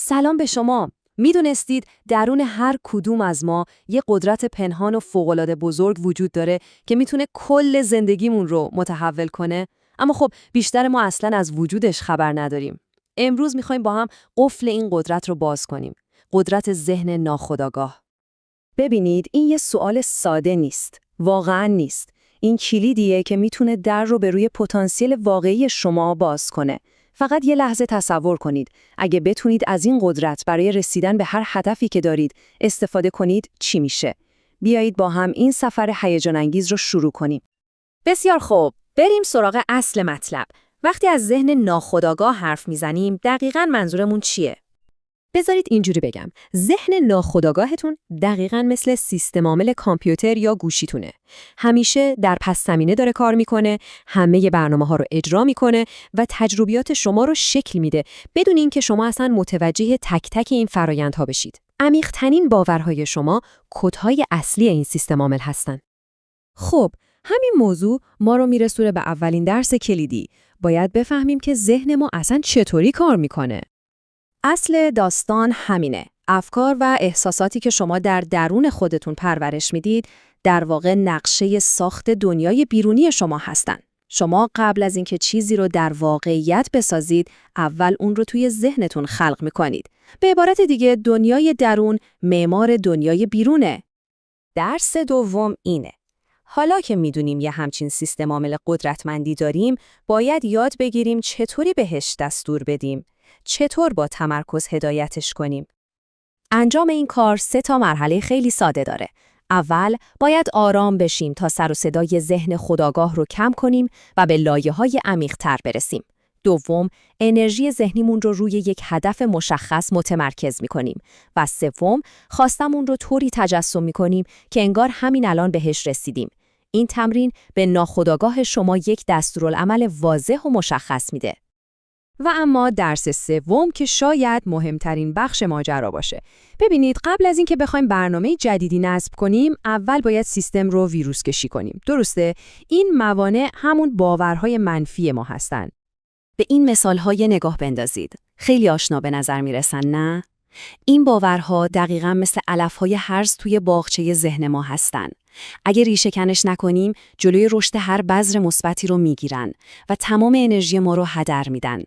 سلام به شما. میدونستید درون هر کدوم از ما یه قدرت پنهان و فوق‌العاده بزرگ وجود داره که میتونه کل زندگیمون رو متحول کنه؟ اما خب بیشتر ما اصلاً از وجودش خبر نداریم. امروز میخوایم با هم قفل این قدرت رو باز کنیم. قدرت ذهن ناخودآگاه. ببینید این یه سوال ساده نیست. واقعاً نیست. این کلیدیه که میتونه در رو به روی پتانسیل واقعی شما باز کنه. فقط یه لحظه تصور کنید. اگه بتونید از این قدرت برای رسیدن به هر هدفی که دارید استفاده کنید، چی میشه؟ بیایید با هم این سفر هیجان انگیز رو شروع کنیم. بسیار خوب، بریم سراغ اصل مطلب. وقتی از ذهن ناخودآگاه حرف میزنیم، دقیقاً منظورمون چیه؟ بذارید اینجوری بگم. ذهن ناخودآگاهتون دقیقاً مثل سیستم عامل کامپیوتر یا گوشیتونه. همیشه در پس زمینه داره کار میکنه، همه برنامه‌ها رو اجرا میکنه و تجربیات شما رو شکل میده بدون اینکه شما اصلاً متوجه تک تک این فرآیندها بشید. عمیق‌ترین باورهای شما کدهای اصلی این سیستم عامل هستن. خب، همین موضوع ما رو میرسونه به اولین درس کلیدی. باید بفهمیم که ذهن ما اصلاً چطوری کار میکنه. اصل داستان همینه. افکار و احساساتی که شما در درون خودتون پرورش میدید، در واقع نقشه ساخت دنیای بیرونی شما هستن. شما قبل از اینکه چیزی رو در واقعیت بسازید، اول اون رو توی ذهنتون خلق میکنید. به عبارت دیگه، دنیای درون معمار دنیای بیرونه. درس دوم اینه. حالا که میدونیم یه همچین سیستم عامل قدرتمندی داریم، باید یاد بگیریم چطوری بهش دستور بدیم. چطور با تمرکز هدایتش کنیم؟ انجام این کار 3 مرحله خیلی ساده داره. اول، باید آرام بشیم تا سر و صدای ذهن خودآگاه رو کم کنیم و به لایه‌های عمیق‌تر برسیم. دوم، انرژی ذهنیمون رو روی یک هدف مشخص متمرکز می‌کنیم. و سوم، خواستمون رو طوری تجسم می‌کنیم که انگار همین الان بهش رسیدیم. این تمرین به ناخودآگاه شما یک دستورالعمل واضح و مشخص میده. و اما درس سوم که شاید مهمترین بخش ماجرا باشه. ببینید، قبل از اینکه بخوایم برنامه جدیدی نصب کنیم، اول باید سیستم رو ویروس کشی کنیم. درسته؟ این موانع همون باورهای منفی ما هستن. به این مثال‌های نگاه بندازید. خیلی آشنا به نظر میرسن، نه؟ این باورها دقیقاً مثل علف‌های هرز توی باغچه ذهن ما هستن. اگه ریشه کنش نکنیم، جلوی رشد هر بذر مثبتی رو میگیرن و تمام انرژی ما رو هدر میدن.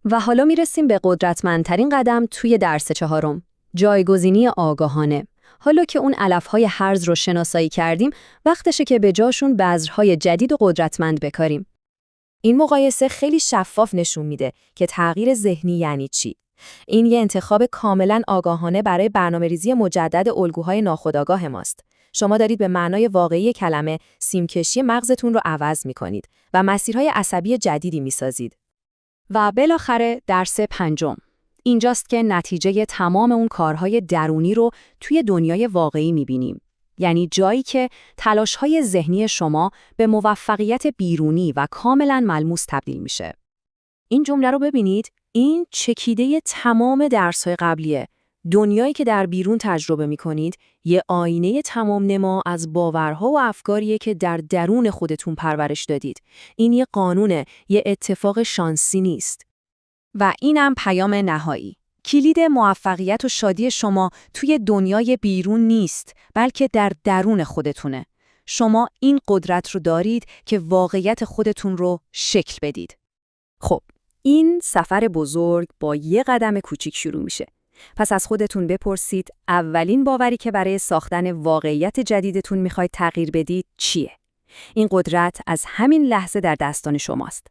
و حالا میرسیم به قدرتمندترین قدم توی درس 4، جایگزینی آگاهانه. حالا که اون علف‌های هرز رو شناسایی کردیم، وقتشه که به جاشون بذرهای جدید و قدرتمند بکاریم. این مقایسه خیلی شفاف نشون میده که تغییر ذهنی یعنی چی. این یه انتخاب کاملاً آگاهانه برای برنامه‌ریزی مجدد الگوهای ناخودآگاه ماست. شما دارید به معنای واقعی کلمه سیمکشی مغزتون رو عوض می‌کنید و مسیرهای عصبی جدیدی می‌سازید. و بالاخره درس 5. اینجاست که نتیجه تمام اون کارهای درونی رو توی دنیای واقعی می‌بینیم. یعنی جایی که تلاش‌های ذهنی شما به موفقیت بیرونی و کاملاً ملموس تبدیل میشه. این جمله رو ببینید، این چکیده تمام درس‌های قبلیه. دنیایی که در بیرون تجربه می‌کنید، یه آینه تمام نما از باورها و افکاریه که در درون خودتون پرورش دادید. این یه قانونه، یه اتفاق شانسی نیست. و اینم پیام نهایی. کلید موفقیت و شادی شما توی دنیای بیرون نیست، بلکه در درون خودتونه. شما این قدرت رو دارید که واقعیت خودتون رو شکل بدید. خب، این سفر بزرگ با یه قدم کوچیک شروع میشه. پس از خودتون بپرسید اولین باوری که برای ساختن واقعیت جدیدتون میخواید تغییر بدید چیه؟ این قدرت از همین لحظه در دستان شماست.